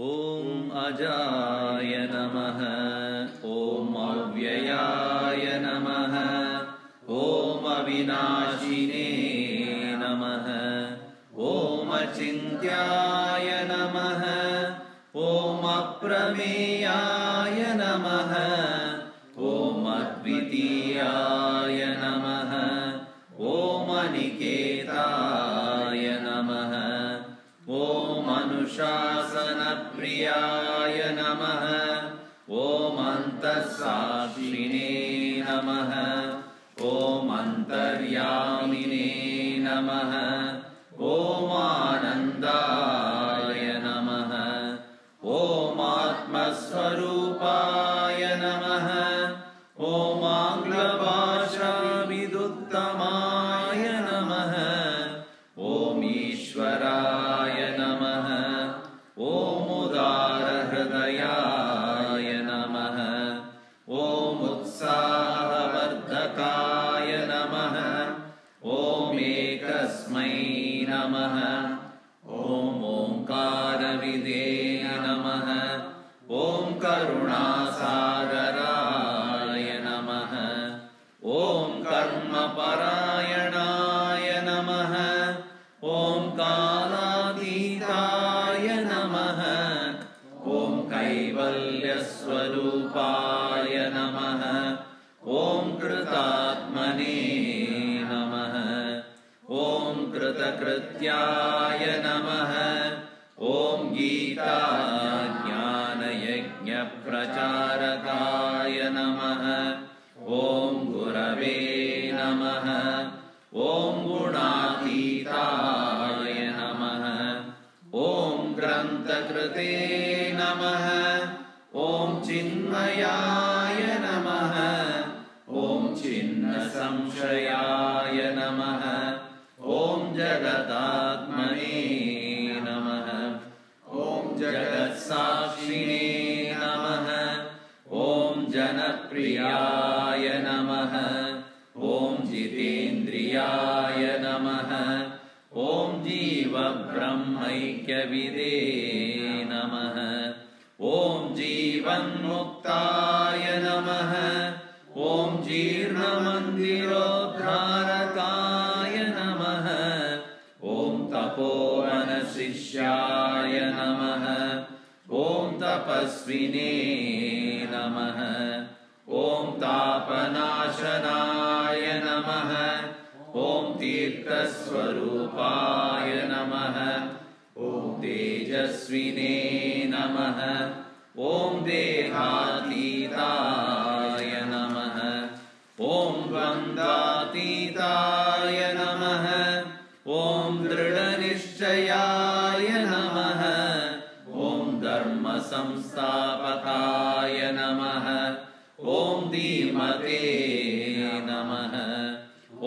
ॐ अजाय नमः। ॐ अव्ययाय नमः। ॐ अविनाशिने नमः। ॐ अचिन्त्याय नमः। ॐ अप्रमेयाय नमः। ॐ अद्वितीयाय नमः। ॐ अनिकेताय नमः। ॐ अनुशासनप्रियाय नमः। ॐ अन्तःसाक्षिणे नमः। ॐ अन्तर्यामिने नमः। ॐ आनन्दाय नमः। ॐ आत्मस्वरूपाय नमः। ॐ आङ्ग्लभाषाविदुत्तमाय नमः। ॐ ईश्वराय नमः। ॐ उदारहृदयाय नमः। ॐ उत्साहवर्धकाय नमः। ॐ एकस्मै नमः। ॐ ओङ्कारविदे नमः। ॐ करुणासागराय नमः। ॐ कर्मपरायणाय नमः। ॐ कालातीताय नमः। ॐ कैवल्यस्वरूपाय नमः। ॐ कृतात्मने नमः। ॐ कृतकृत्याय नमः। ॐ गीताज्ञानयज्ञप्रचारकाय नमः। ॐ गुरवे नमः। ॐ गुणातीताय नमः। ॐ ग्रन्थकृते नमः। ॐ चिन्मयाय नमः। ॐ छिन्नसंशयाय नमः। ॐ जगदात्मने नमः। ॐ जगत्साक्षिणे नमः। ॐ जनप्रियाय नमः। ॐ जितेन्द्रियाय नमः। ॐ जीवब्रह्मैक्यविदे नमः। ॐ जीवन्मुक्ताय नमः। ॐ जीर्णमन्दिरोद्धारकाय नमः। ॐ तपोवनशिष्याय नमः। ॐ तपस्विने नमः। ॐ तापनाशनाय नमः। ॐ तीर्थस्वरूपाय नमः। ॐ तेजस्विने नमः। ॐ देहातीताय नमः। ॐ द्वन्द्वातीताय नमः। ॐ दृढनिश्चयाय नमः। ॐ धर्मसंस्थापकाय नमः। ॐ धीमते नमः।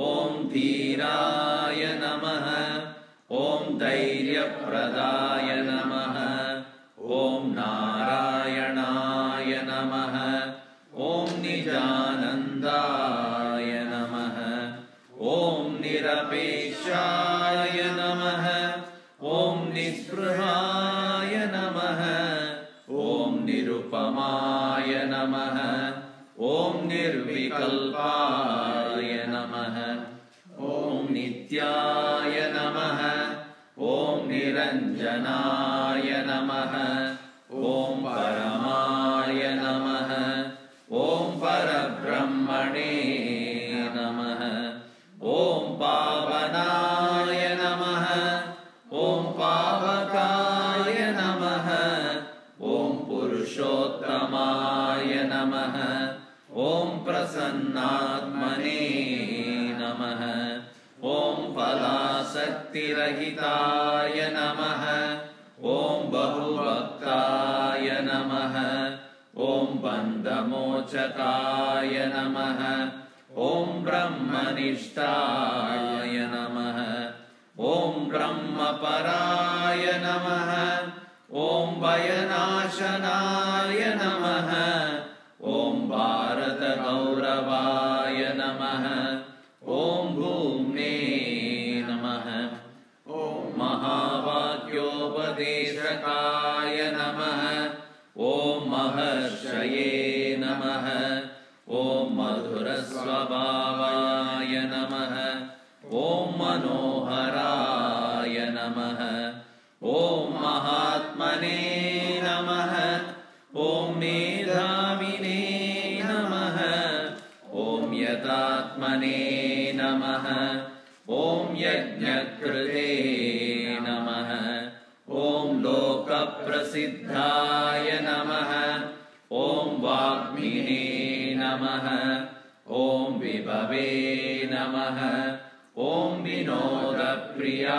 ॐ धीराय नमः। ॐ धैर्यप्रदाय नमः। ॐ नारायणाय नमः। ॐ निजानन्दाय नमः। ॐ निरपेक्षाय नमः। ॐ निःस्पृहाय नमः। ॐ निरुपमाय नमः। ॐ निर्विकल्पाय नमः। ॐ नित्याय नमः। ॐ निरञ्जनाय नमः। ॐ परमाय नमः। ॐ परब्रह्मणे नमः। ॐ पावनाय नमः। ॐ पावकाय नमः। ॐ पुरुषोत्तमाय नमः। ॐ प्रसन्नात्मने नमः। ॐ फलासक्तिरहिताय नमः। ॐ बहुभक्ताय नमः। ॐ बन्धमोचकाय नमः। ॐ ब्रह्मनिष्ठाय नमः। ॐ ब्रह्मपराय नमः। ॐ भयनाशनाय नमः। ॐ भारतगौरवाय नमः। ॐ भूम्ने नमः। ॐ महावाक्य वाक्योपदेशकाय नमः ॐ महर्षये नमः ॐ मधुरस्वभावाय नमः ॐ मनोहराय नमः ॐ महात्मने नमः ॐ मेधाविने नमः ॐ यतात्मने नमः ॐ यज्ञकृते नमः ॐ लोकप्रसिद्धाय नमः ॐ वाग्मिने नमः ॐ विभवे नमः ॐ विनोदप्रियाय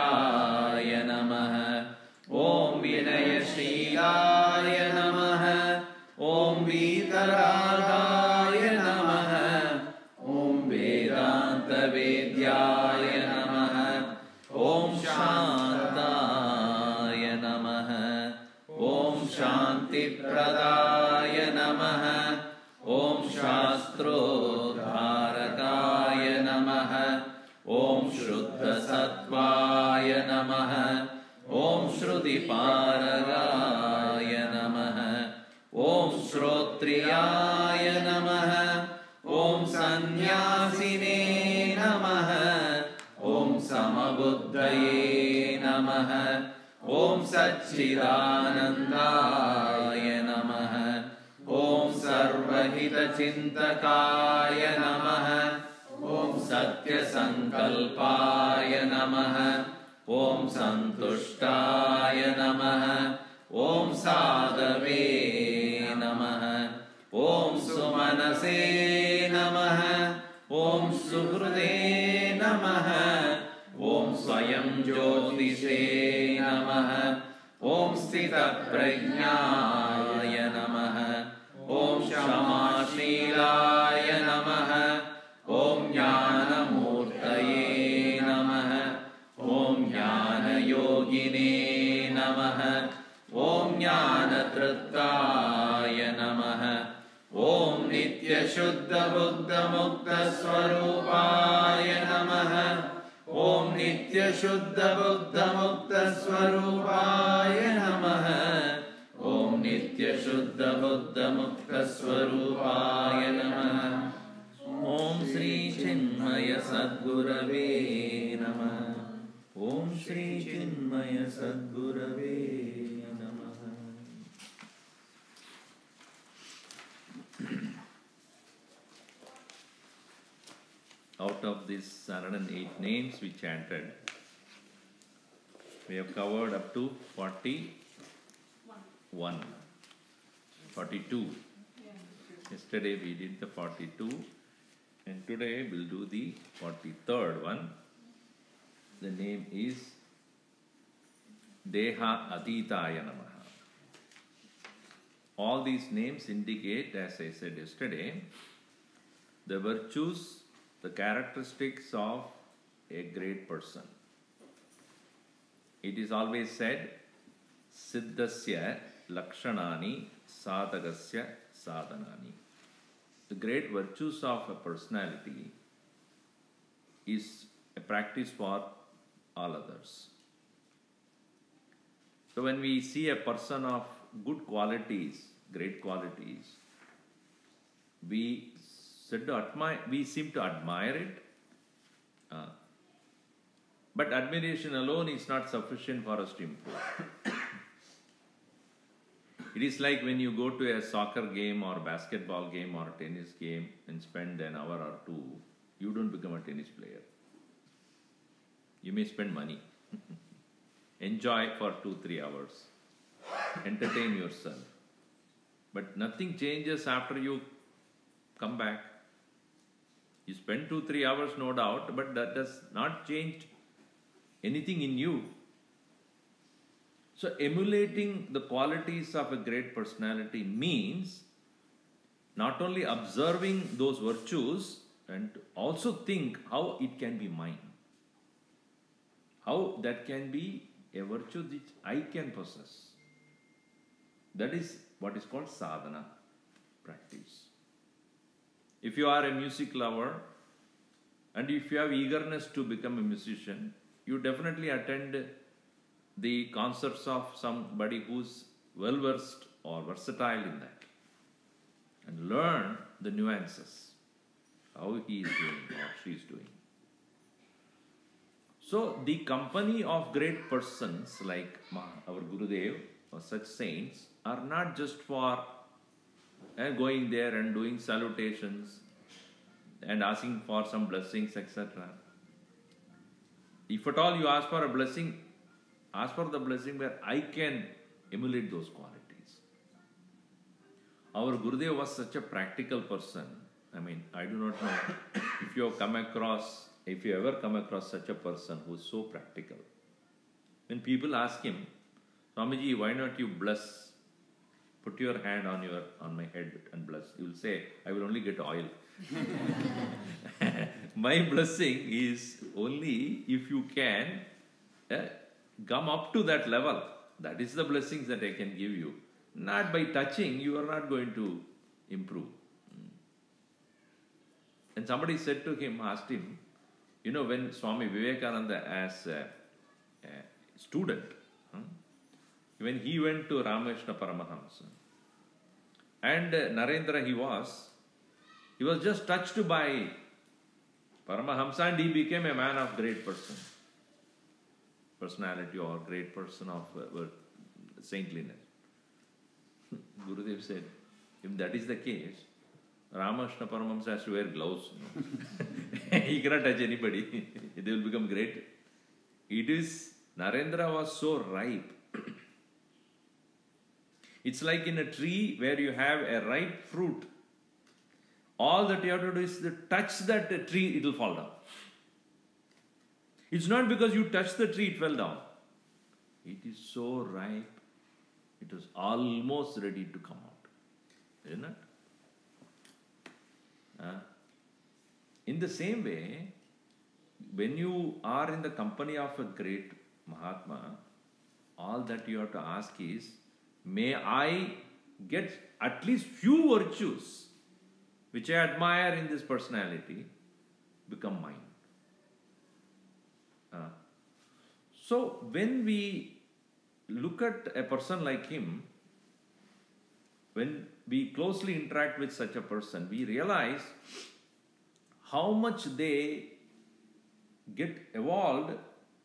नमः ॐ विनयशीलाय नमः ॐ वीतरागाय नमः ॐ वेदान्तवेद्याय नमः ॐ शान्ताय नमः ॐ शान्तिप्रदाय नमः ॐ शास्त्रोद्धारकाय नमः ॐ शुद्धसत्त्वाय नमः ॐ श्रुतिपारगाय नमः ॐ श्रोत्रियाय नमः ॐ सन्न्यासिने नमः ॐ समबुद्धये नमः ॐ सच्चिदानन्दाय नमः ॐ सर्वहितचिन्तकाय नमः ॐ सत्यसङ्कल्पाय नमः ॐ सन्तुष्टाय नमः ॐ साधवे नमः ॐ सुमनसे नमः ॐ सुहृदे नमः ॐ स्वयं ज्योतिषे नमः ॐ स्थितप्रज्ञाय नमः ॐ क्षमाशीलाय नमः ॐ ज्ञानमूर्तये नमः ॐ ज्ञानयोगिने नमः ॐ ज्ञानतृप्ताय नमः ॐ नित्यशुद्धबुद्धमुक्तस्वरूपाय नमः ॐ नित्यशुद्धबुद्धमुक्तस्वरूपाय नमः ॐ नित्यशुद्धबुद्धमुक्तस्वरूपाय नमः ॐ श्री चिन्मय सद्गुरवे नमः ॐ श्री चिन्मय सद्गुरवे नमः। Out of these 108 names we chanted, we have covered up to 41, 42. Yesterday we did the 42, and today we'll do the 43rd one. The name is Deha-ateetaaya Namah. All these names indicate, as I said yesterday, the virtues, the characteristics of a great person. It is always said, Siddhasya Lakshanani Sadhagasya Sadhanani. The great virtues of a personality is a practice for all others. So when we see a person of good qualities, great qualities, we seem to admire it. But admiration alone is not sufficient for us to improve. It is like when you go to a soccer game or basketball game or tennis game and spend an hour or two, you don't become a tennis player. You may spend money. Enjoy for 2-3 hours. Entertain yourself. But nothing changes after you come back. You spend 2-3 hours, no doubt, but that does not change anything in you. So emulating the qualities of a great personality means not only observing those virtues and also think how it can be mine. How that can be a virtue which I can possess. That is what is called sadhana, practice. If you are a music lover and if you have eagerness to become a musician, you definitely attend the concepts of somebody who's well versed or versatile in that, and learn the nuances, how he is doing or she is doing. So the company of great persons like our Gurudev or such saints are not just for going there and doing salutations and asking for some blessings, etc. If at all you ask for a blessing, ask for the blessing where I can emulate those qualities. Our Gurudev was such a practical person. I mean, I do not know if you ever come across such a person who is so practical. When people ask him, Swamiji, why not you bless? Put your hand on my head and bless. He will say, I will only get oil. My blessing is only if you can come up to that level. That is the blessings that I can give you. Not by touching, you are not going to improve. And somebody said to him, asked him, you know, when Swami Vivekananda as a student, when he went to Ramakrishna Paramahamsa, and Narendra he was just touched by Paramahamsa and he became a man of great personality or great person of saintliness. Gurudev said, if that is the case, Ramakrishna Paramahamsa has to wear gloves. He cannot touch anybody. They will become great. Narendra was so ripe. It's like in a tree where you have a ripe fruit. All that you have to do is to touch that tree, it will fall down. It's not because you touched the tree, it fell down. It is so ripe, it was almost ready to come out. Isn't it? In the same way, when you are in the company of a great Mahatma, all that you have to ask is, may I get at least few virtues which I admire in this personality become mine. So when we look at a person like him, when we closely interact with such a person, we realize how much they get evolved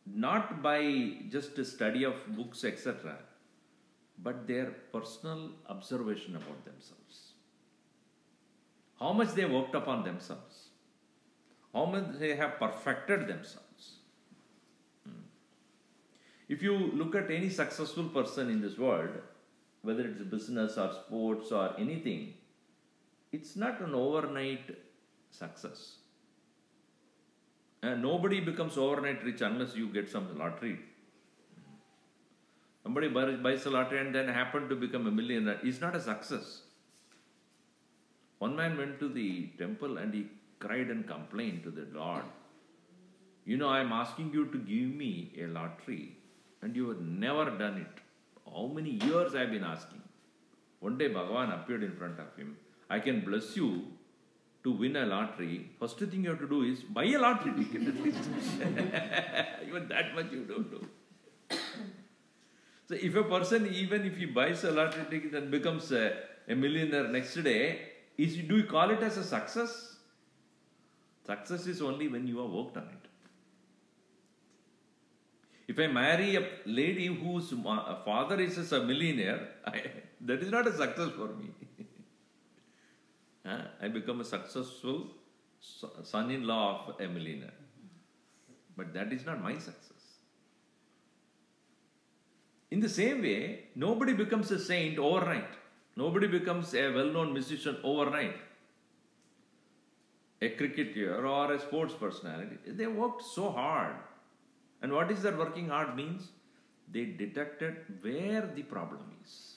not by just a study of books, etc., but their personal observation about themselves. How much they worked upon themselves. How much they have perfected themselves. If you look at any successful person in this world, whether it's business or sports or anything, it's not an overnight success. And nobody becomes overnight rich unless you get some lottery. Somebody buys a lottery and then happened to become a millionaire. It's not a success. One man went to the temple and he cried and complained to the Lord. You know, I am asking you to give me a lottery and you have never done it. How many years I have been asking? One day Bhagavan appeared in front of him. I can bless you to win a lottery. First thing you have to do is buy a lottery ticket at least. Even that much you don't do. So if a person, even if he buys a lottery ticket and becomes a millionaire next day, do you call it as a success? Success is only when you have worked on it. If I marry a lady whose father is a millionaire, that is not a success for me. I become a successful son-in-law of a millionaire. But that is not my success. In the same way, nobody becomes a saint overnight. Nobody becomes a well-known musician overnight. A cricketer or a sports personality. They worked so hard. And what is that working hard means? They detected where the problem is.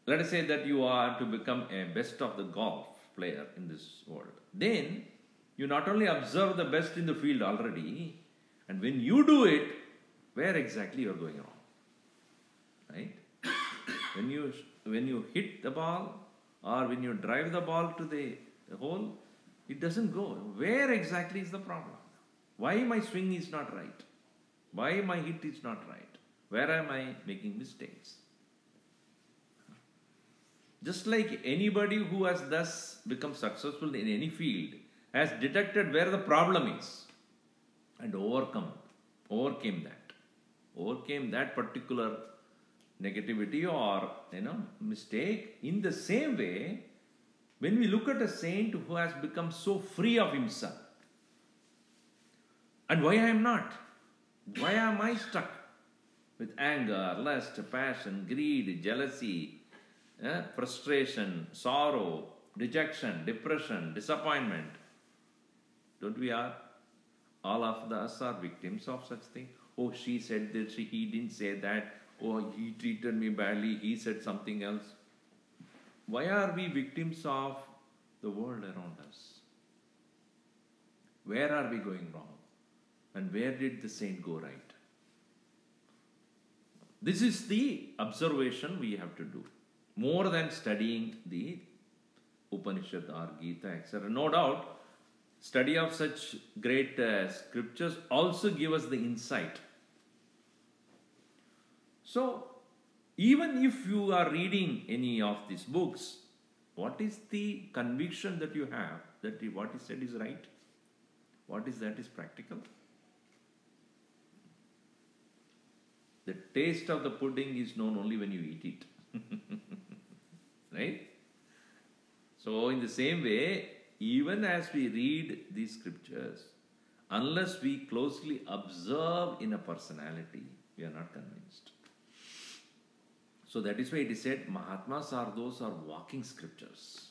Let us say that you are to become a best of the golf player in this world. Then you not only observe the best in the field already, and when you do it, where exactly you are going wrong. Right? When you hit the ball or when you drive the ball to the hole, it doesn't go. Where exactly is the problem? Why my swing is not right? Why my hit is not right? Where am I making mistakes? Just like anybody who has thus become successful in any field has detected where the problem is and overcame that particular negativity or mistake. In the same way, when we look at a saint who has become so free of himself, and why I am not? Why am I stuck with anger, lust, passion, greed, jealousy, frustration, sorrow, rejection, depression, disappointment? Don't we are? All of us are victims of such things. Oh, she said this, he didn't say that. Oh, he treated me badly, he said something else. Why are we victims of the world around us? Where are we going wrong? And where did the saint go right? This is the observation we have to do. More than studying the Upanishad or Gita, etc. No doubt, study of such great scriptures also give us the insight. So, even if you are reading any of these books, what is the conviction that you have that what is said is right? What is that is practical? The taste of the pudding is known only when you eat it. Right? So, in the same way, even as we read these scriptures, unless we closely observe in a personality, we are not convinced. So that is why it is said, Mahatmas are those who are walking scriptures.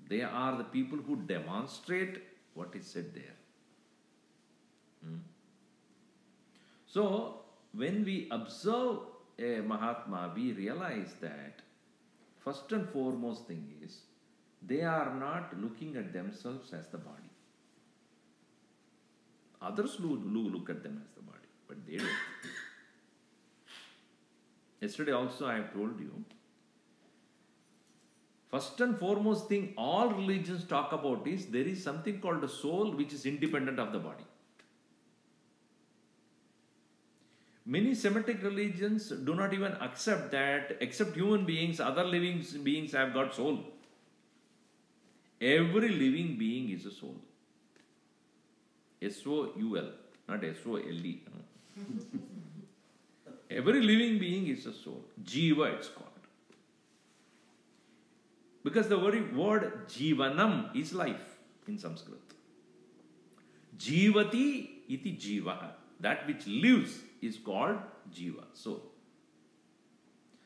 They are the people who demonstrate what is said there. So, when we observe a Mahatma, we realize that first and foremost thing is, they are not looking at themselves as the body. Others look at them as the body, but they don't. Yesterday also I have told you, first and foremost thing all religions talk about is there is something called a soul which is independent of the body. Many Semitic religions do not even accept that, except human beings, other living beings have got soul. Every living being is a soul. S-O-U-L, not S-O-L-E. Every living being is a soul. Jiva it's called. Because the very word Jivanam is life in Sanskrit. Jivati iti jiva. That which lives is called Jiva, soul.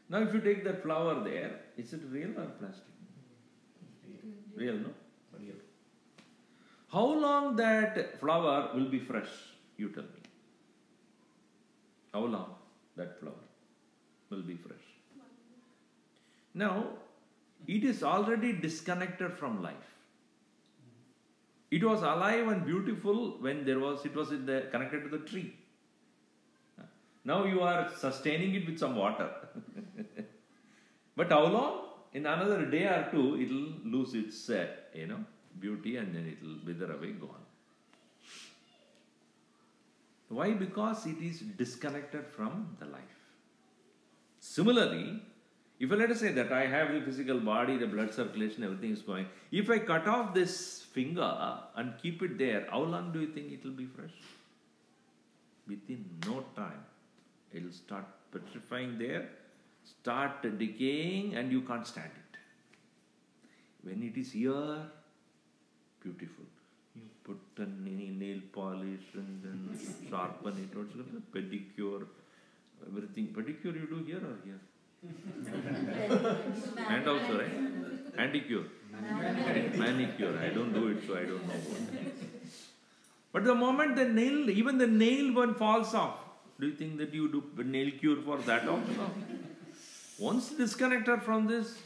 Now if you take that flower there, is it real or plastic? Real, no? Real. How long that flower will be fresh? You tell me. How long that flower will be fresh? Now, it is already disconnected from life. It was alive and beautiful when it was connected to the tree. Now you are sustaining it with some water. But how long? In another day or two, it will lose its beauty and then it will wither away, gone. Why? Because it is disconnected from the life. Similarly, if let us say that I have the physical body, the blood circulation, everything is going. If I cut off this finger and keep it there, how long do you think it will be fresh? Within no time, it will start petrifying there, start decaying, and you can't stand it. When it is here, beautiful. You put a nail polish and then sharpen it, what's it, pedicure, everything. Pedicure you do here or here? And also, right? Handicure. Manicure. I don't do it, so I don't know what. But the moment the nail, even the nail one falls off, do you think that you do nail cure for that also? No. Once disconnected from this,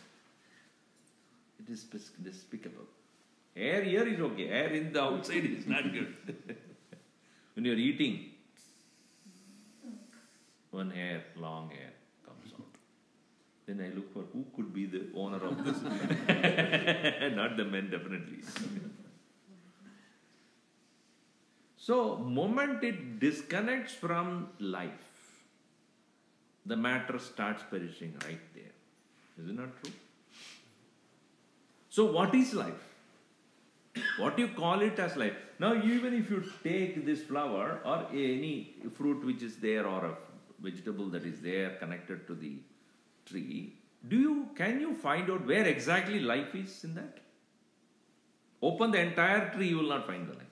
it is despicable. Hair here is okay. Hair in the outside is not good. When you are eating, one hair, long hair, comes out. Then I look for who could be the owner of this. Not the men, definitely. So, moment it disconnects from life, the matter starts perishing right there. Is it not true? So, what is life? What do you call it as life? Now, even if you take this flower or any fruit which is there or a vegetable that is there connected to the tree, can you find out where exactly life is in that? Open the entire tree, you will not find the life.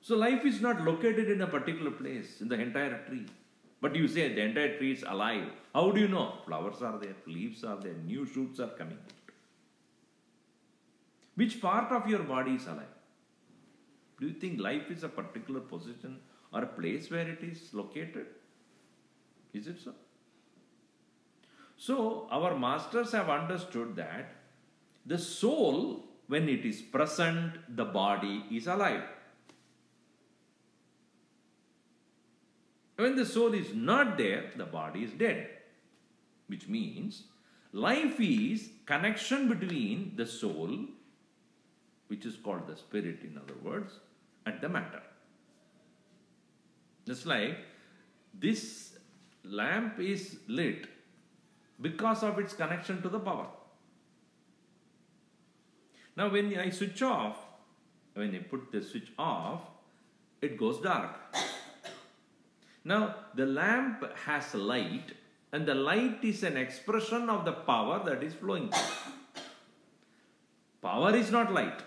So life is not located in a particular place in the entire tree. But you say the entire tree is alive. How do you know? Flowers are there, leaves are there, new shoots are coming out. Which part of your body is alive? Do you think life is a particular position or a place where it is located? Is it so? So, our masters have understood that the soul, when it is present, the body is alive. When the soul is not there, the body is dead. Which means, life is connection between the soul, which is called the spirit in other words, and the matter. Just like this lamp is lit because of its connection to the power. Now when I switch off, when I put the switch off, it goes dark. Now the lamp has light, and the light is an expression of the power that is flowing. Power is not light.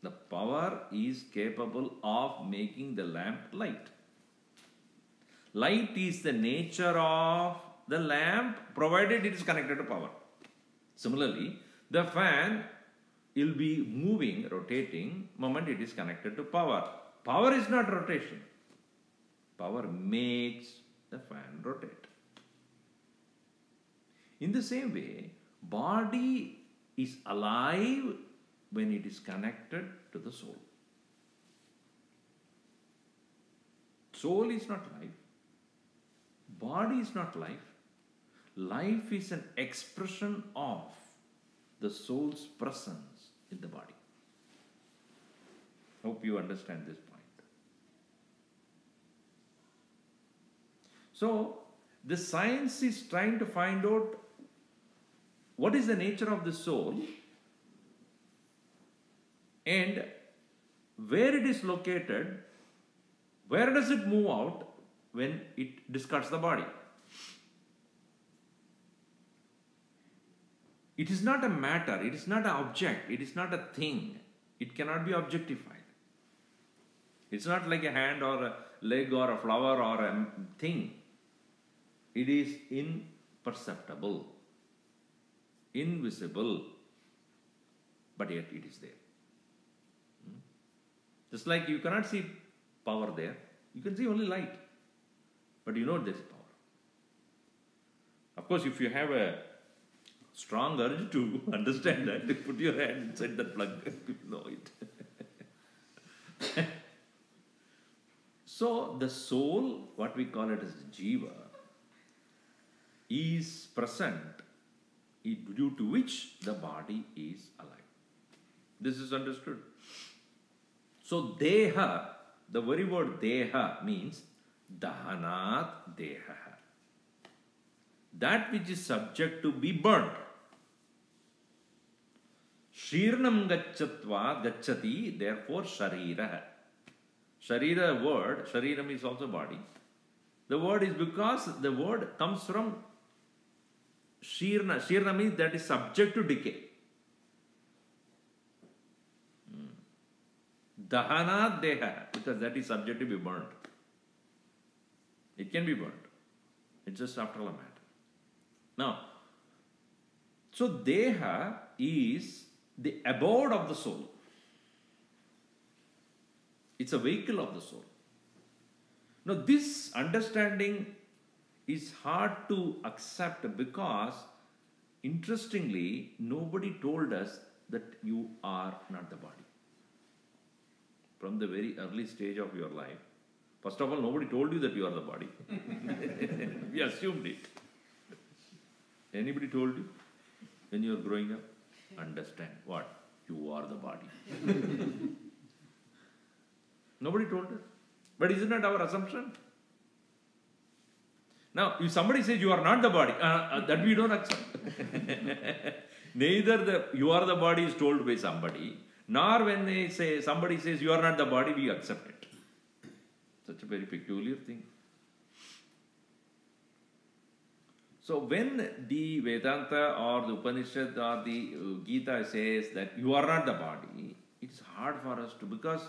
The power is capable of making the lamp light. Light is the nature of the lamp provided it is connected to power. Similarly, the fan will be moving, rotating, moment it is connected to power. Power is not rotation. Power makes the fan rotate. In the same way, body is alive when it is connected to the soul. Soul is not life. Body is not life. Life is an expression of the soul's presence in the body. Hope you understand this point. So, the science is trying to find out what is the nature of the soul and where it is located, where does it move out when it discards the body. It is not a matter, it is not an object, it is not a thing. It cannot be objectified. It's not like a hand or a leg or a flower or a thing. It is imperceptible, invisible, but yet it is there. Just like you cannot see power there, you can see only light, but you know there is power. Of course, if you have a strong urge to understand that, you put your hand inside that plug, you know it. So, the soul, what we call it as jiva, is present, due to which the body is alive. This is understood. So, deha, the very word deha means dahanat deha. That which is subject to be burnt. Shirnam gachatva gachati, therefore sharira. Sharira word, shariram is also body. The word is because the word comes from shirna. Shirna means that is subject to decay. Dahanat deha, because that is subject to be burnt. It can be burnt. It's just after a matter. Now, so deha is the abode of the soul. It's a vehicle of the soul. Now, this understanding is hard to accept because, interestingly, nobody told us that you are not the body. From the very early stage of your life, first of all, nobody told you that you are the body. We assumed it. Anybody told you when you were growing up? Understand what? You are the body. Nobody told us. But isn't that our assumption? Now, if somebody says you are not the body, that we don't accept. Neither the you are the body is told by somebody, nor when they say somebody says you are not the body, we accept it. Such a very peculiar thing. So when the Vedanta or the Upanishad or the Gita says that you are not the body, it's hard for us to, because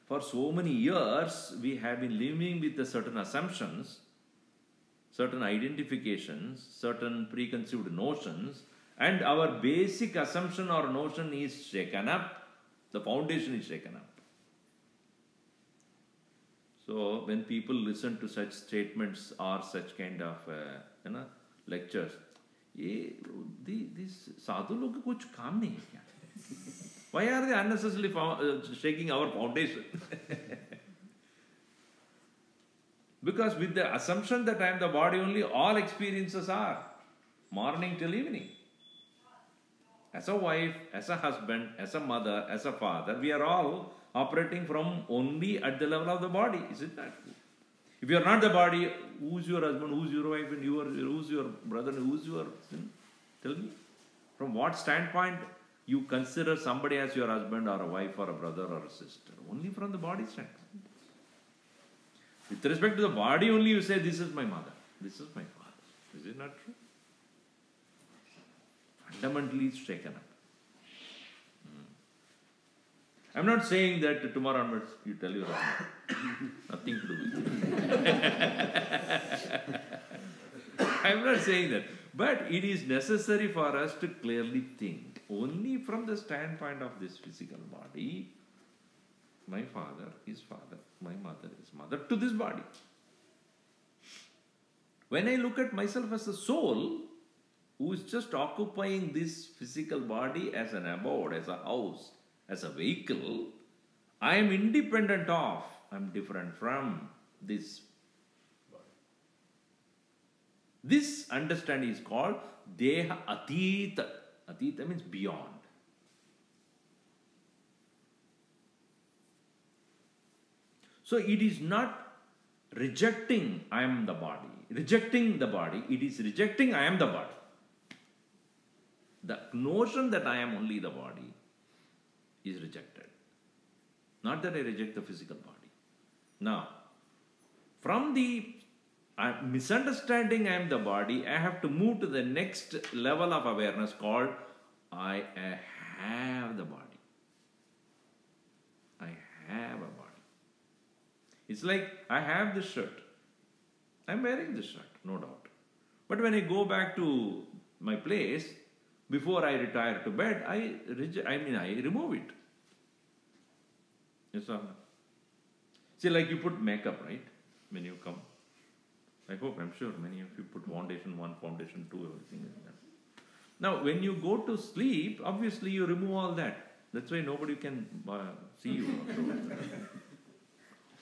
for so many years we have been living with the certain assumptions, certain identifications, certain preconceived notions, and our basic assumption or notion is shaken up, the foundation is shaken up. So when people listen to such statements or such kind of lectures, these sadhu log ko kuch kaam nahi hai kya? Why are they unnecessarily shaking our foundation? Because with the assumption that I am the body only, all experiences are morning till evening. As a wife, as a husband, as a mother, as a father, we are all operating from only at the level of the body. Is it not true? If you are not the body, who's your husband, who's your wife, and who's your brother, who's your... Tell me. From what standpoint you consider somebody as your husband or a wife or a brother or a sister? Only from the body standpoint. With respect to the body only, you say, this is my mother, this is my father. Is it not true? Fundamentally it's shaken up. I'm not saying that tomorrow onwards you tell your husband. Nothing to do with it. I'm not saying that. But it is necessary for us to clearly think. Only from the standpoint of this physical body, my father is father, my mother is mother to this body. When I look at myself as a soul, who is just occupying this physical body as an abode, as a house, as a vehicle, I am independent of, I am different from this body. This understanding is called Deha-ateeta. Ateeta means beyond. So it is not rejecting I am the body, rejecting the body, it is rejecting I am the body. The notion that I am only the body is rejected. Not that I reject the physical body. Now, from the misunderstanding I am the body, I have to move to the next level of awareness called I have the body. I have a body. It's like I have this shirt. I'm wearing this shirt, no doubt. But when I go back to my place, before I retire to bed, I remove it. Yes or no? See, like you put makeup, right? When you come. I hope, I'm sure many of you put foundation 1, foundation 2, everything like that. Now, when you go to sleep, obviously you remove all that. That's why nobody can see you.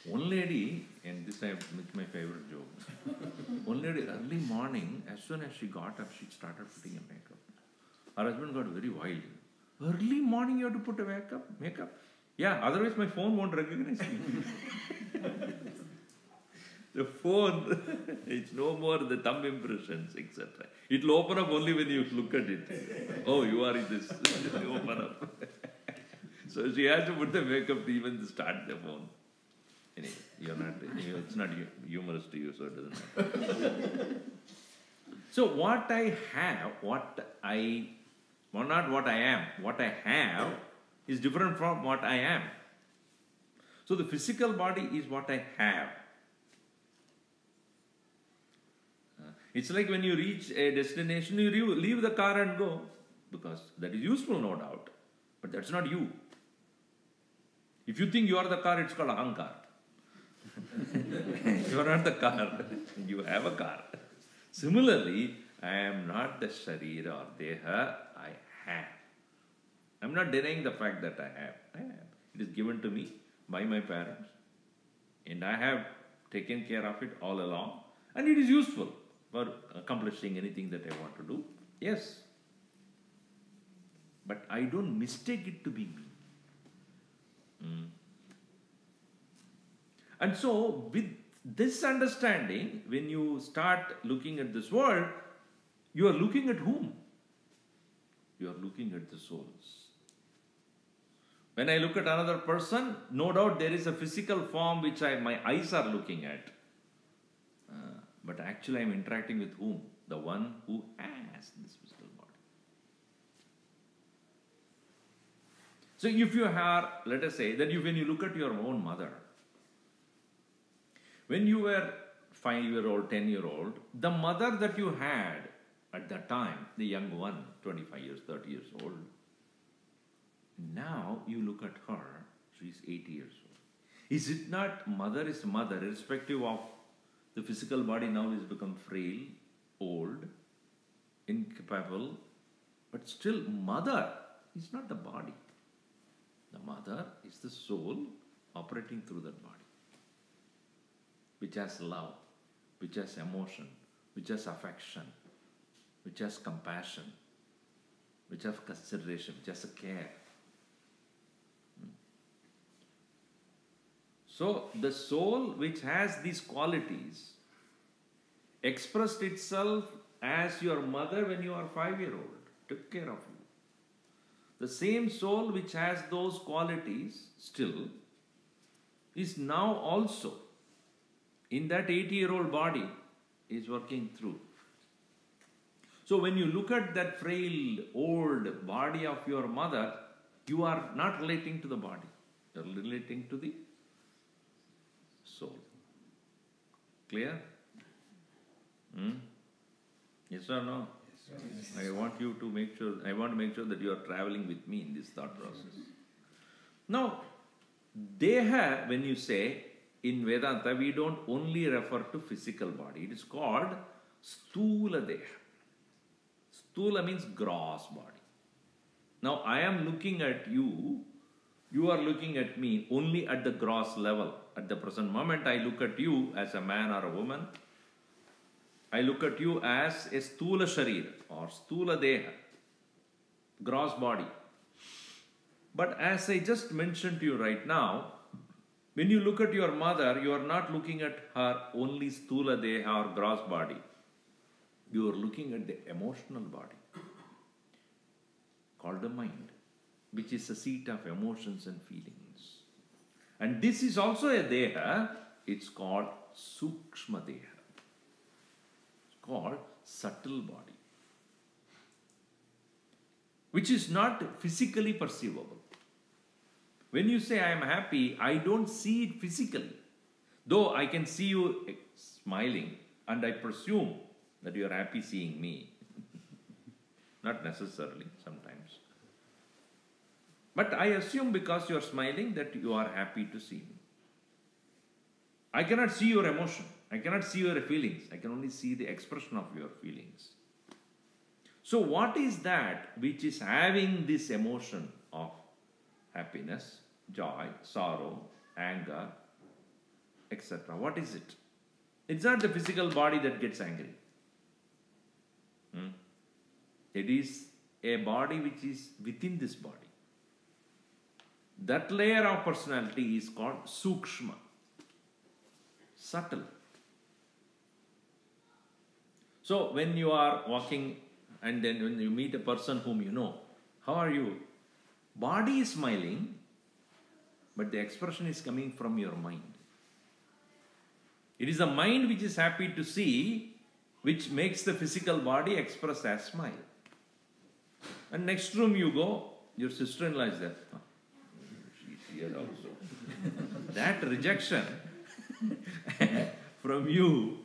One lady, and this is my favorite joke. One lady, early morning, as soon as she got up, she started putting a makeup. Her husband got very wild. Early morning you have to put a makeup? Yeah, otherwise my phone won't recognize me. The phone, it's no more the thumb impressions, etc. It will open up only when you look at it. Oh, you are in this. You open up. So she has to put the makeup to even start the phone. Anyway, it's not humorous to you, so it doesn't matter. So what I have, not what I am, what I have is different from what I am. So the physical body is what I have. It's like when you reach a destination, you leave the car and go, because that is useful, no doubt. But that's not you. If you think you are the car, it's called ahankar. You are not the car. You have a car. Similarly, I am not the sharira or deha, I have. I am not denying the fact that I have. I have. It is given to me by my parents. And I have taken care of it all along. And it is useful for accomplishing anything that I want to do. Yes. but I don't mistake it to be me. And so, with this understanding, when you start looking at this world, you are looking at whom? You are looking at the souls. When I look at another person, no doubt there is a physical form which my eyes are looking at. But actually I am interacting with whom? The one who has this physical body. So if you have, let us say, that when you look at your own mother, when you were 5-year-old, 10-year-old, the mother that you had at that time, the young one, 25 years, 30 years old, now you look at her, she is 80 years old. Is it not mother is mother, irrespective of the physical body now has become frail, old, incapable, but still mother is not the body. The mother is the soul operating through that body, which has love, which has emotion, which has affection, which has compassion, which has consideration, which has a care. So the soul which has these qualities expressed itself as your mother when you are 5-year-old, took care of you. The same soul which has those qualities still is now also in that 80-year-old body is working through. So when you look at that frail old body of your mother, you are not relating to the body, you are relating to the soul. Clear? Yes or no? Yes. I want you to make sure, I want to make sure that you are traveling with me in this thought process. Now, Deha, when you say in Vedanta, we don't only refer to physical body. It is called Stula Deha. Stula means gross body. Now, I am looking at you, you are looking at me only at the gross level. At the present moment, I look at you as a man or a woman. I look at you as a Stula Sharir or Stula Deha, gross body. But as I just mentioned to you right now, when you look at your mother, you are not looking at her only Stula Deha or gross body. You are looking at the emotional body called the mind, which is the seat of emotions and feelings. And this is also a Deha, it's called Sukshma Deha. It's called subtle body, which is not physically perceivable. When you say I am happy, I don't see it physically. Though I can see you smiling and I presume that you are happy seeing me. Not necessarily, sometimes. But I assume because you are smiling that you are happy to see me. I cannot see your emotion. I cannot see your feelings. I can only see the expression of your feelings. So what is that which is having this emotion of happiness, joy, sorrow, anger, etc.? What is it? It's not the physical body that gets angry. It is a body which is within this body. That layer of personality is called Sukshma, subtle. So when you are walking and then when you meet a person whom you know, how are you? Body is smiling, but the expression is coming from your mind. It is the mind which is happy to see, which makes the physical body express as smile. And next room you go, your sister-in-law is there. Oh, she's here also. That rejection from you,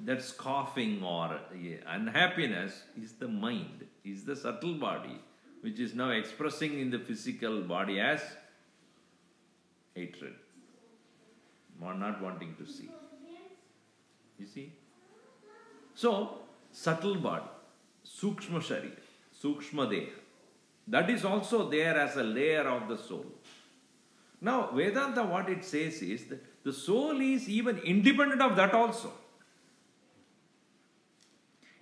that scoffing or unhappiness is the mind, is the subtle body, which is now expressing in the physical body as hatred, or not wanting to see. You see? So, subtle body, Sukshma Sharir, Sukshma Deha, that is also there as a layer of the soul. Now, Vedanta, what it says is that the soul is even independent of that also.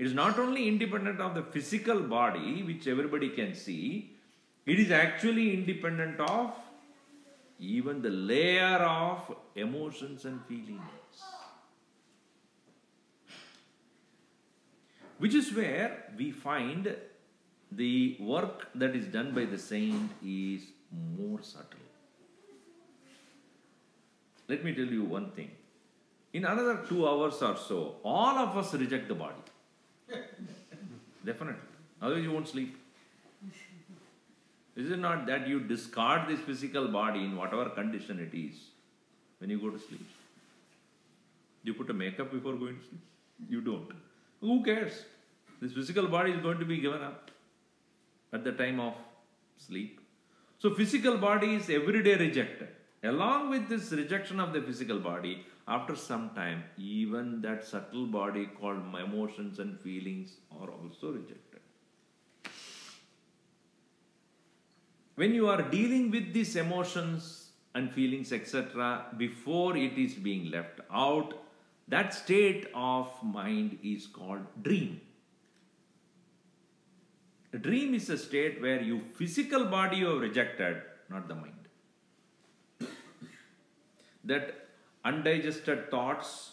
It is not only independent of the physical body, which everybody can see, it is actually independent of even the layer of emotions and feelings. Which is where we find the work that is done by the saint is more subtle. Let me tell you one thing. In another 2 hours or so, all of us reject the body. Definitely. Otherwise you won't sleep. Is it not that you discard this physical body in whatever condition it is when you go to sleep? Do you put a makeup before going to sleep? You don't. Who cares? This physical body is going to be given up at the time of sleep. So physical body is every day rejected. Along with this rejection of the physical body, after some time, even that subtle body called emotions and feelings are also rejected. When you are dealing with these emotions and feelings, etc., before it is being left out, that state of mind is called dream. A dream is a state where your physical body you have rejected, not the mind. That undigested thoughts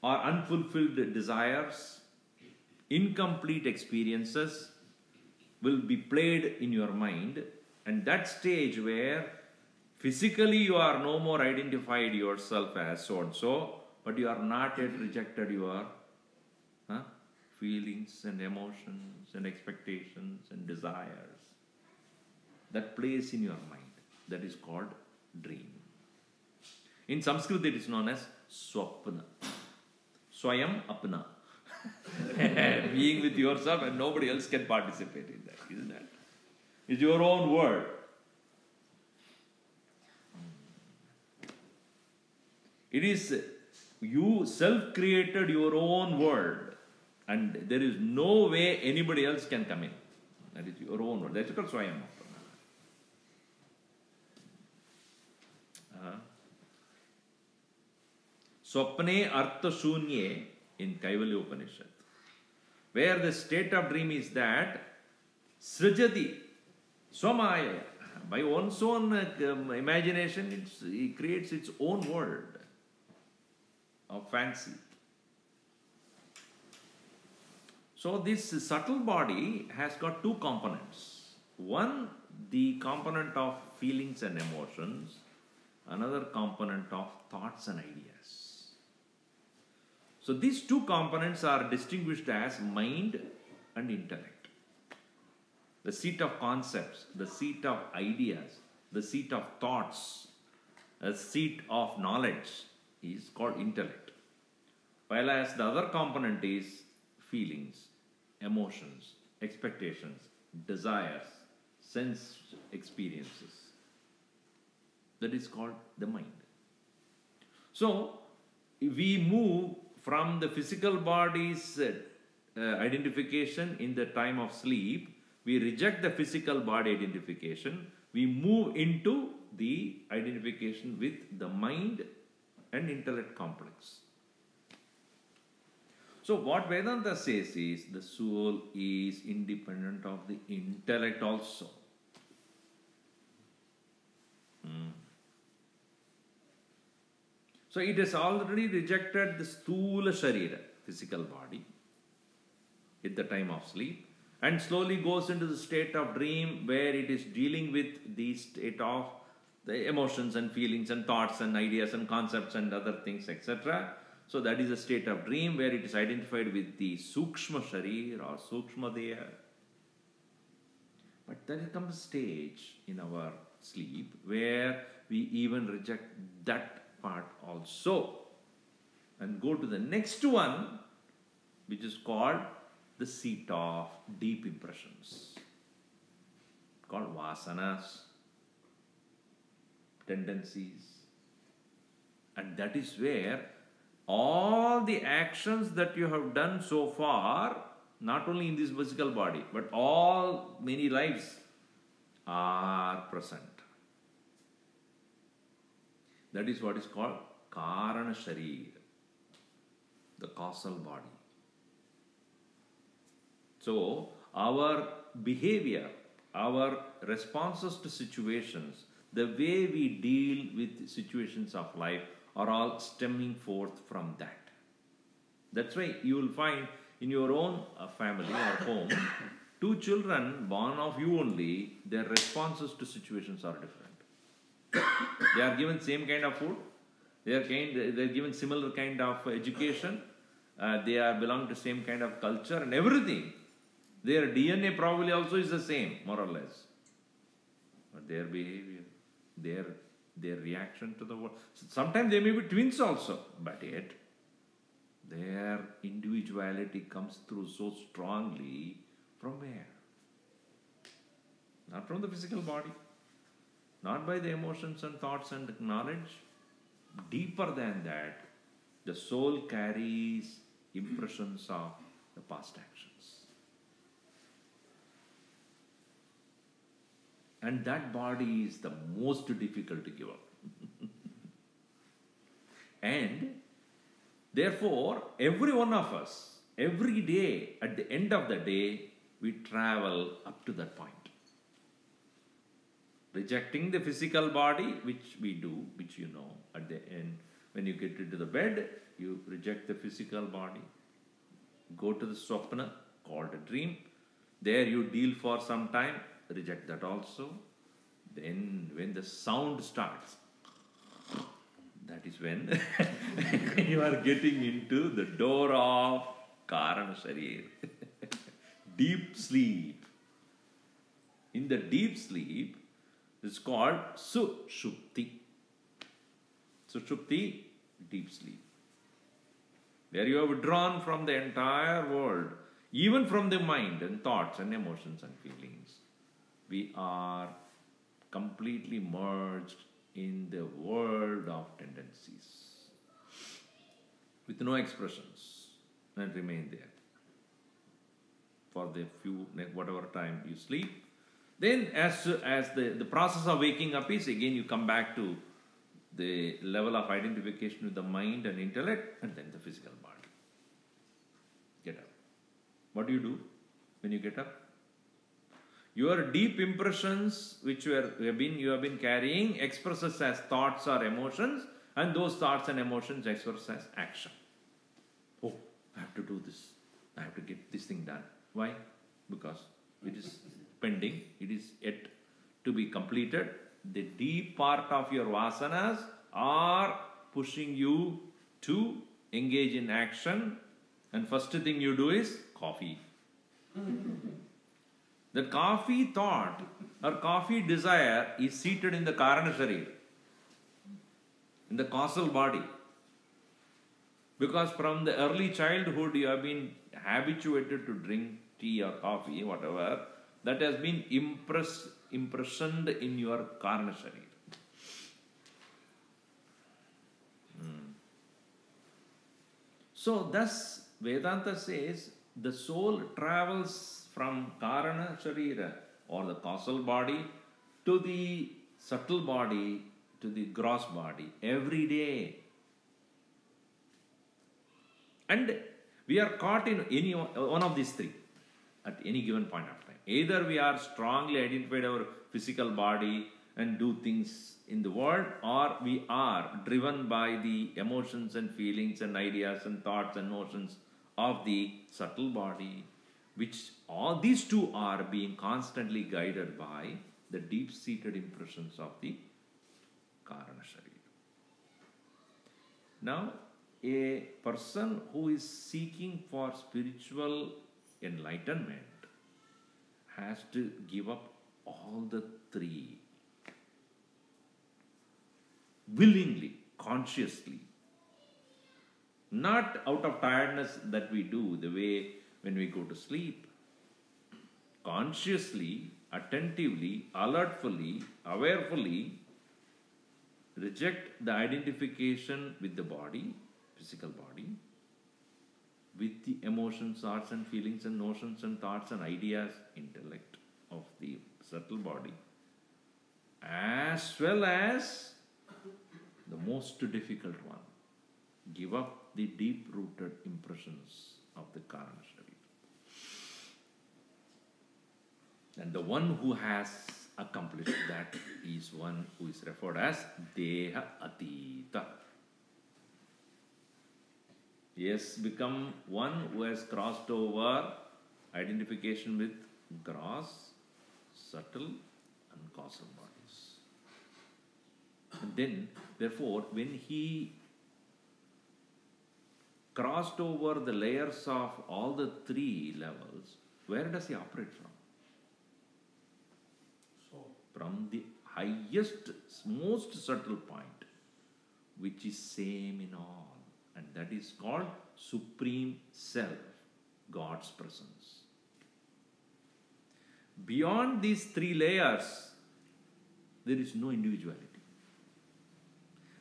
or unfulfilled desires, incomplete experiences will be played in your mind, and that stage where physically you are no more identified yourself as so and so, but you are not yet rejected your feelings and emotions and expectations and desires. That plays in your mind. That is called dream. In Sanskrit it is known as swapna. Swayam apna. Being with yourself and nobody else can participate in that, isn't that? It's your own world. It is you self-created your own world, and there is no way anybody else can come in. That is your own world. That's called Swayam apna. Swapne artha shunye in Kaivalya Upanishad, where the state of dream is that srijati swamaya, by one's own imagination, it creates its own world of fancy. So this subtle body has got two components. One, the component of feelings and emotions, another component of thoughts and ideas. So these two components are distinguished as mind and intellect. The seat of concepts, the seat of ideas, the seat of thoughts, a seat of knowledge is called intellect. While as the other component is feelings, emotions, expectations, desires, sense experiences. That is called the mind. So we move from the physical body's identification in the time of sleep. We reject the physical body identification. We move into the identification with the mind and intellect complex. So what Vedanta says is the soul is independent of the intellect also. So it has already rejected the sthula sharira, physical body, at the time of sleep, and slowly goes into the state of dream where it is dealing with the state of the emotions and feelings and thoughts and ideas and concepts and other things, etc. So that is a state of dream where it is identified with the sukshma sharir or sukshma deha. But there comes a stage in our sleep where we even reject that part also and go to the next one, which is called the seat of deep impressions, called vasanas, tendencies. And that is where all the actions that you have done so far, not only in this physical body, but all many lives are present. That is what is called Karana Sharir, the causal body. So, our behavior, our responses to situations, the way we deal with situations of life are all stemming forth from that. That's why you will find in your own family or home, two children born of you only, their responses to situations are different. They are given same kind of food, they are given similar kind of education, they are belong to same kind of culture and everything. Their DNA probably also is the same, more or less. But their behavior, their reaction to the world. Sometimes they may be twins also, but yet their individuality comes through so strongly from where? Not from the physical body, not by the emotions and thoughts and knowledge. Deeper than that, the soul carries impressions of the past actions. And that body is the most difficult to give up. And therefore, every one of us, every day, at the end of the day, we travel up to that point. Rejecting the physical body, which we do, which you know, at the end, when you get into the bed, you reject the physical body. Go to the swapna, called a dream. There you deal for some time, reject that also. Then when the sound starts, that is when you are getting into the door of Karana Sharir. Deep sleep. In the deep sleep, it's called Sushupti. Sushupti, deep sleep. Where you are withdrawn from the entire world, even from the mind and thoughts and emotions and feelings. We are completely merged in the world of tendencies with no expressions and remain there for the few, whatever time you sleep. Then as the process of waking up is, again you come back to the level of identification with the mind and intellect, and then the physical body. Get up. What do you do when you get up? Your deep impressions which you have been carrying expresses as thoughts or emotions, and those thoughts and emotions express as action. Oh, I have to do this. I have to get this thing done. Why? Because it is pending. It is yet to be completed. The deep part of your vasanas are pushing you to engage in action, and first thing you do is coffee. The coffee thought or coffee desire is seated in the Karana Sharir, in the causal body. Because from the early childhood you have been habituated to drink tea or coffee, whatever, that has been impressioned in your Karana Sharir. So thus Vedanta says the soul travels from Karana Sharira or the causal body to the subtle body to the gross body every day. And we are caught in any one of these three at any given point of time. Either we are strongly identified our physical body and do things in the world, or we are driven by the emotions and feelings and ideas and thoughts and notions of the subtle body, which all these two are being constantly guided by the deep-seated impressions of the Karana Sharira. Now, a person who is seeking for spiritual enlightenment has to give up all the three willingly, consciously. Not out of tiredness that we do the way when we go to sleep. Consciously, attentively, alertfully, awarefully reject the identification with the body, physical body, with the emotions, thoughts and feelings and notions and thoughts and ideas, intellect of the subtle body, as well as the most difficult one, give up the deep-rooted impressions of the Karana Sharira. And the one who has accomplished that is one who is referred as Deha-ateeta. He has become one who has crossed over identification with gross, subtle and causal bodies. And then, therefore, when he crossed over the layers of all the three levels, where does he operate from? From the highest, most subtle point, which is same in all, and that is called Supreme Self, God's presence. Beyond these three layers, there is no individuality.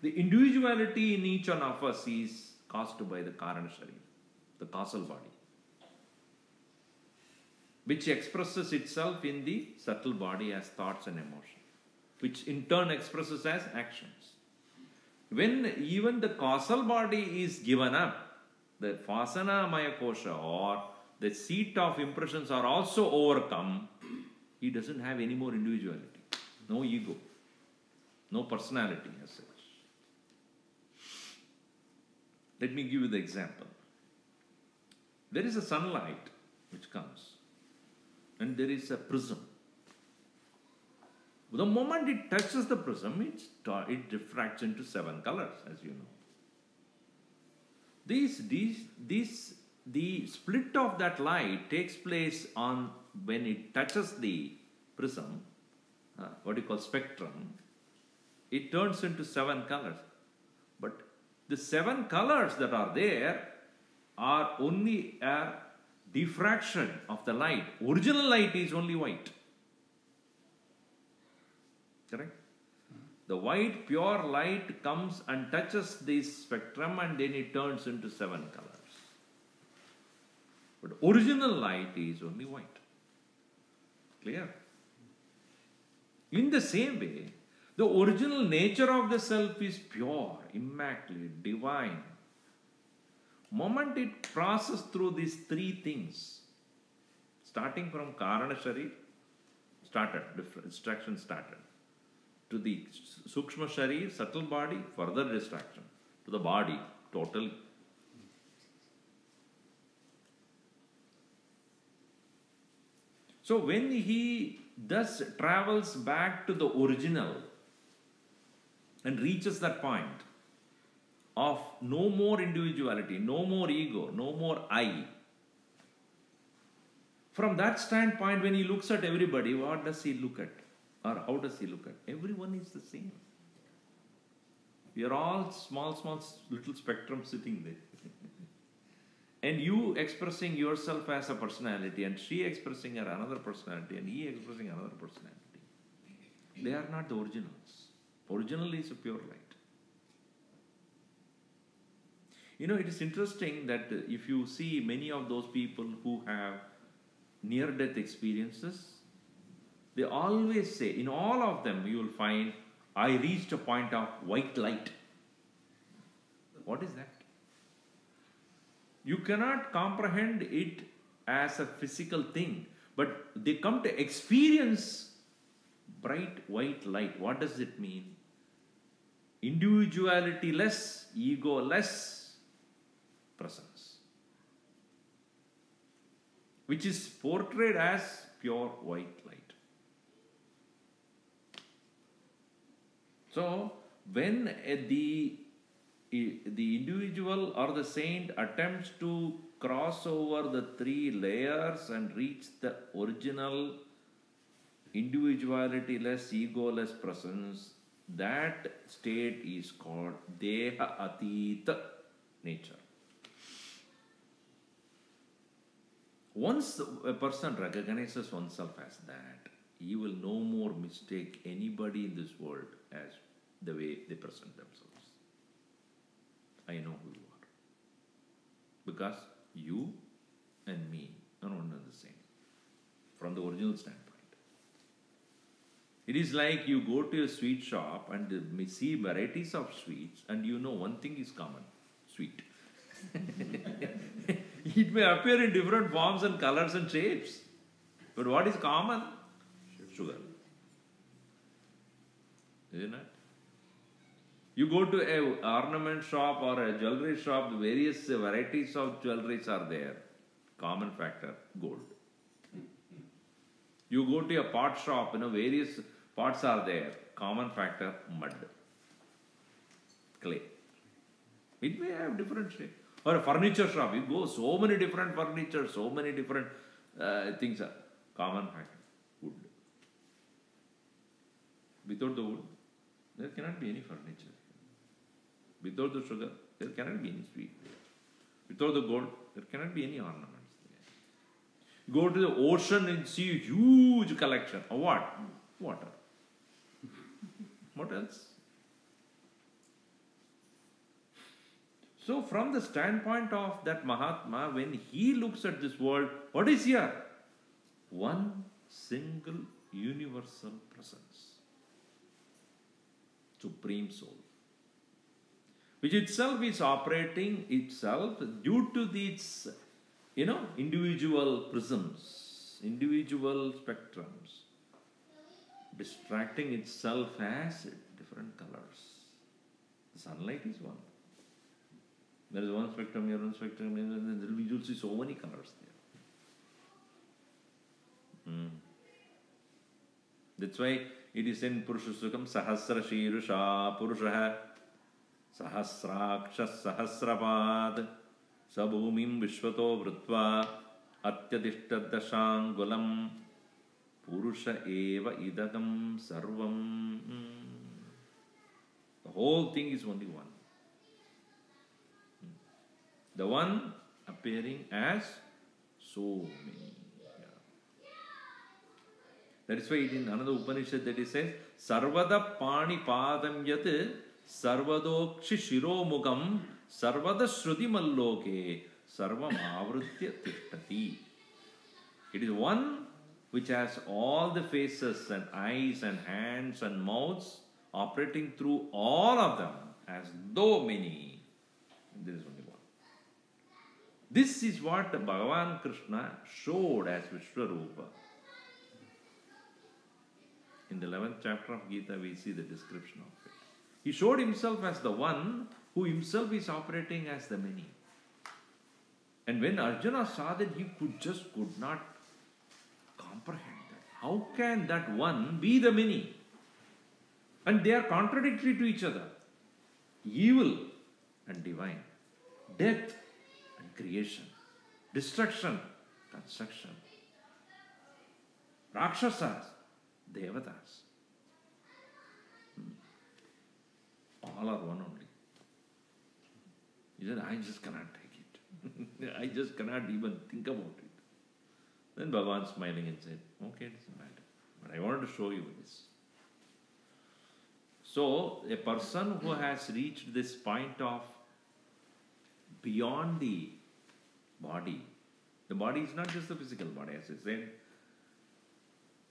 The individuality in each one of us is caused by the Karana Sharira, the causal body, which expresses itself in the subtle body as thoughts and emotion, which in turn expresses as actions. When even the causal body is given up, the Vasana Maya Kosha or the seat of impressions are also overcome, he doesn't have any more individuality, no ego, no personality as such. Let me give you the example. There is a sunlight which comes, and there is a prism. The moment it touches the prism, it diffracts into 7 colors, as you know. The split of that light takes place on when it touches the prism, what you call spectrum. It turns into 7 colors. But the 7 colors that are there are only a diffraction of the light. Original light is only white. Correct? The white pure light comes and touches this spectrum and then it turns into 7 colors. But original light is only white. Clear? In the same way, the original nature of the self is pure, immaculate, divine. Moment it passes through these 3 things, starting from Karana Sharira, distraction started, to the Sukshma Sharira, subtle body, further distraction, to the body, totally. So when he thus travels back to the original and reaches that point of no more individuality, no more ego, no more I, from that standpoint, when he looks at everybody, what does he look at? Or how does he look at? Everyone is the same. We are all small little spectrums sitting there. And you expressing yourself as a personality, and she expressing her another personality, and he expressing another personality. They are not the originals. Original is a pure light. You know, it is interesting that if you see many of those people who have near-death experiences, they always say, in all of them, you will find, I reached a point of white light. What is that? You cannot comprehend it as a physical thing, but they come to experience bright white light. What does it mean? Individuality less, ego less presence, which is portrayed as pure white light. So, when the individual or the saint attempts to cross over the 3 layers and reach the original individuality-less, ego-less presence, that state is called Deha-ateeta nature. Once a person recognizes oneself as that, he will no more mistake anybody in this world as the way they present themselves. I know who you are. Because you and me are one and the same from the original standpoint. It is like you go to a sweet shop and see varieties of sweets, and you know one thing is common: sweet. It may appear in different forms and colors and shapes, but what is common? sugar. Isn't it? You go to a ornament shop or a jewelry shop, various varieties of jewelries are there. Common factor, gold. You go to a pot shop, various pots are there. Common factor, mud, clay. It may have different shape. Or a furniture shop, you go, so many different furniture, so many different things are. Common factor, wood. Without the wood, there cannot be any furniture. Without the sugar, there cannot be any sweet there. Without the gold, there cannot be any ornaments there. Go to the ocean and see a huge collection. Of what? Water. What else? So from the standpoint of that Mahatma, when he looks at this world, what is here? One single universal presence. Supreme Soul. Which itself is operating itself due to its, individual prisms, individual spectrums, distracting itself as different colors. The sunlight is one. There is one spectrum, here one spectrum, and you will see so many colors there. That's why it is in Purusha Sukam, Sahasra Shirusha Purusha Sahasraksha Sahasrapad Sabhumim Vishwato Vrutva Atyadishtadashangulam Purusha Eva Idagam Sarvam. The whole thing is only one. The one appearing as so many. That is why in another Upanishad that it says, Sarvada Pani Padam Yat Sarvadokshi Shiromugam Sarvada Shruti Malloke Sarvam Avrutya Tishtati. It is one which has all the faces and eyes and hands and mouths operating through all of them as though many. There is only one. This is what Bhagavan Krishna showed as Vishwarupa. In the 11th chapter of Gita, we see the description of it. He showed himself as the one who himself is operating as the many. And when Arjuna saw that, he could not comprehend that. How can that one be the many? And they are contradictory to each other. Evil and divine. Death and creation. Destruction, construction. Rakshasas, Devatas. All are one only. He said, I just cannot take it. I just cannot even think about it. Then Bhagavan smiling and said, okay, it doesn't matter. But I wanted to show you this. So, a person who has reached this point of beyond the body is not just the physical body, as I said.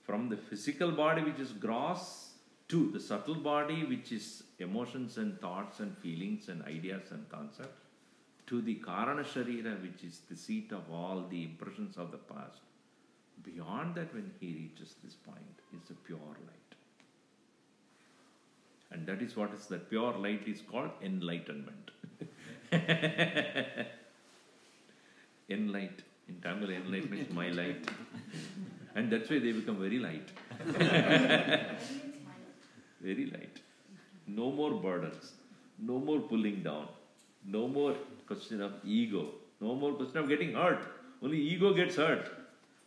From the physical body, which is gross, to the subtle body, which is emotions and thoughts and feelings and ideas and concepts, to the Karana Sharira, which is the seat of all the impressions of the past. Beyond that, when he reaches this point, is a pure light. And that is what is that pure light is called enlightenment. Enlight. In Tamil, enlight means my light. And that's why they become very light. Very light. No more burdens. No more pulling down. No more question of ego. No more question of getting hurt. Only ego gets hurt.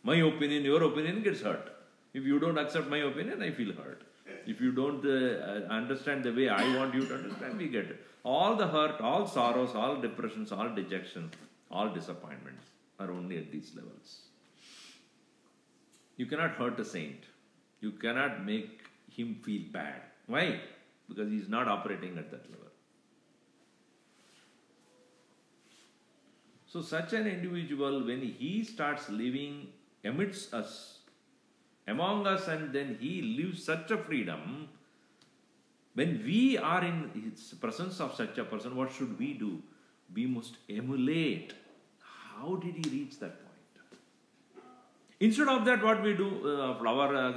My opinion, your opinion gets hurt. If you don't accept my opinion, I feel hurt. If you don't understand the way I want you to understand, we get it. All the hurt, all sorrows, all depressions, all dejections, all disappointments are only at these levels. You cannot hurt a saint. You cannot make him feel bad. Why? Because he is not operating at that level. So such an individual, when he starts living amidst us, among us, and then he lives such a freedom, when we are in his presence of such a person, what should we do? We must emulate. How did he reach that point? Instead of that, what we do, flower,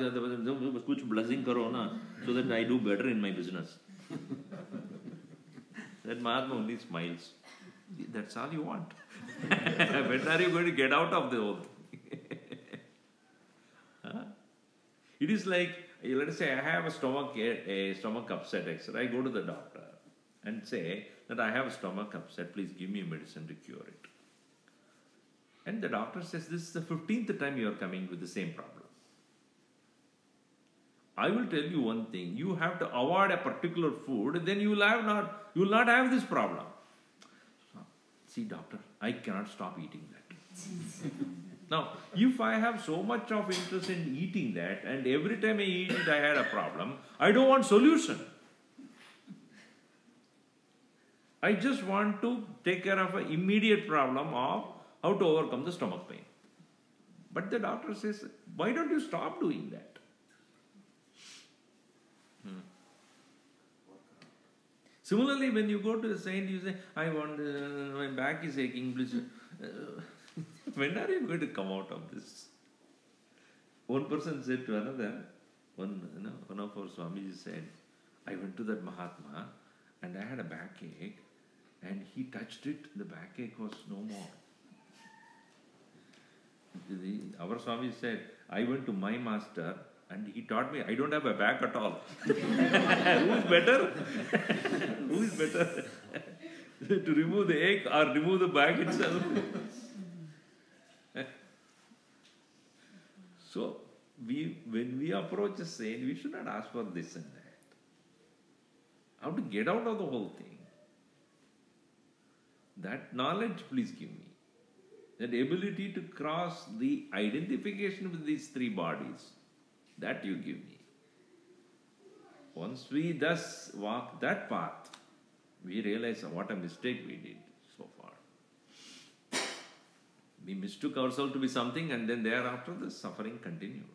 kuch blessing karo na, so that I do better in my business. That Mahatma only smiles. That's all you want. When are you going to get out of the whole thing? Huh? It is like, let us say I have a stomach upset, etc. I go to the doctor and say that I have a stomach upset, please give me medicine to cure it. And the doctor says, this is the 15th time you are coming with the same problem. I will tell you one thing, you have to avoid a particular food, then you will not have this problem. See, doctor, I cannot stop eating that. Now, if I have so much of interest in eating that, and every time I eat it I had a problem, I don't want solution. I just want to take care of an immediate problem of how to overcome the stomach pain. But the doctor says, why don't you stop doing that? Similarly, when you go to a saint, you say, I want, my back is aching, please. When are you going to come out of this? One person said to another, one of our Swamiji said, I went to that Mahatma and I had a backache and he touched it, the backache was no more. Our Swami said, I went to my master and he taught me, I don't have a back at all. Who is better? Who is better? To remove the ache or remove the back itself? So, when we approach a saint, we should not ask for this and that. How to get out of the whole thing? That knowledge, please give me. That ability to cross the identification with these three bodies, that you give me. Once we thus walk that path, we realize what a mistake we did so far. We mistook ourselves to be something and then thereafter the suffering continued.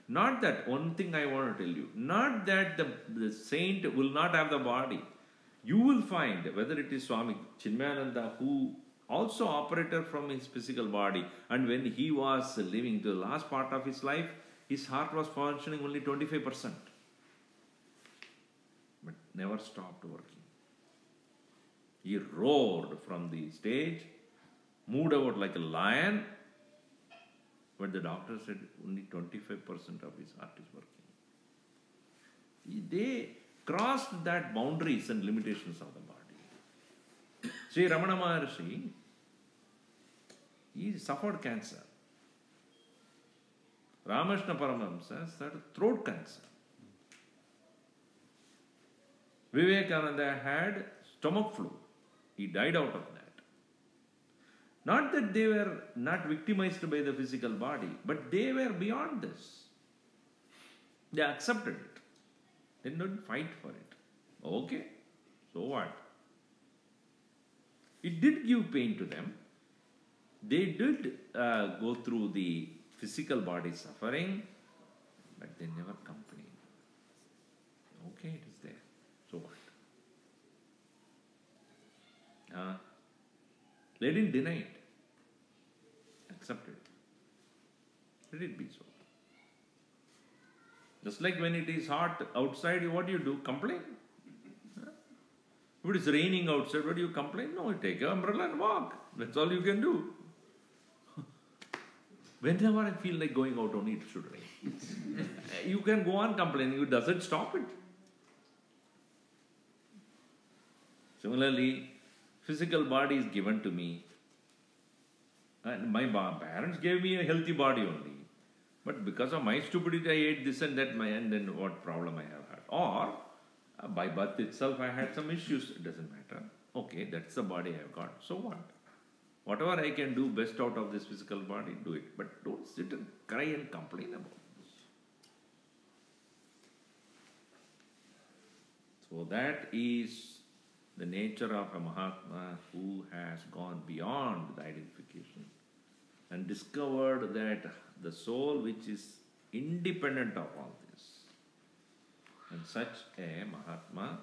Not that, one thing I want to tell you, not that the saint will not have the body. You will find, whether it is Swami Chinmayananda who also operated from his physical body, and when he was living the last part of his life, his heart was functioning only 25%. But never stopped working. He roared from the stage, moved about like a lion, but the doctor said only 25% of his heart is working. They crossed that boundaries and limitations of the body. Sri Ramana Maharshi, he suffered cancer. Ramashna Paramahamsa suffered throat cancer. Vivekananda had stomach flu. He died out of that. Not that they were not victimized by the physical body, but they were beyond this. They accepted it. They didn't fight for it. Okay, so what? It did give pain to them. They did go through the physical body suffering, but they never complained. Okay, it is there. So what? They didn't deny it. Accepted it. Let it be so. Just like when it is hot outside, what do? Complain? If it is raining outside, what do you complain? No, you take an umbrella and walk. That's all you can do. Whenever I feel like going out, only it should rain. You can go on complaining, it doesn't stop it. Similarly, physical body is given to me. And my parents gave me a healthy body only. But because of my stupidity, I ate this and that, and then what problem I have had. Or, by birth itself, I had some issues. It doesn't matter. Okay, that's the body I have got. So what? Whatever I can do best out of this physical body, do it. But don't sit and cry and complain about this. So that is the nature of a Mahatma who has gone beyond the identification and discovered that the soul which is independent of all this. And such a Mahatma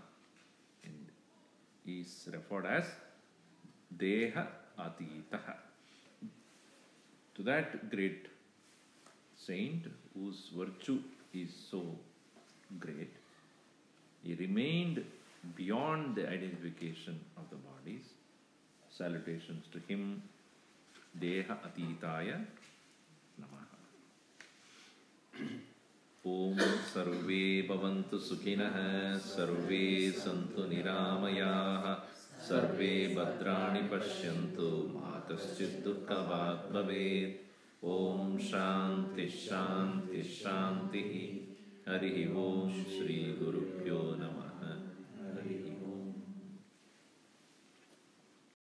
is referred as Deha-ateetaaya. to that great saint whose virtue is so great, he remained beyond the identification of the bodies. Salutations to him. Deha-ateetaaya Namah. Om sarve bhavantu sukhinah, sarve santu niramayah, sarve bhadrani pashyantu, ma kaschid dukkhavat bhavet. Om shanti shanti shanti. Harihi Om Shri Gurubhyo Namah.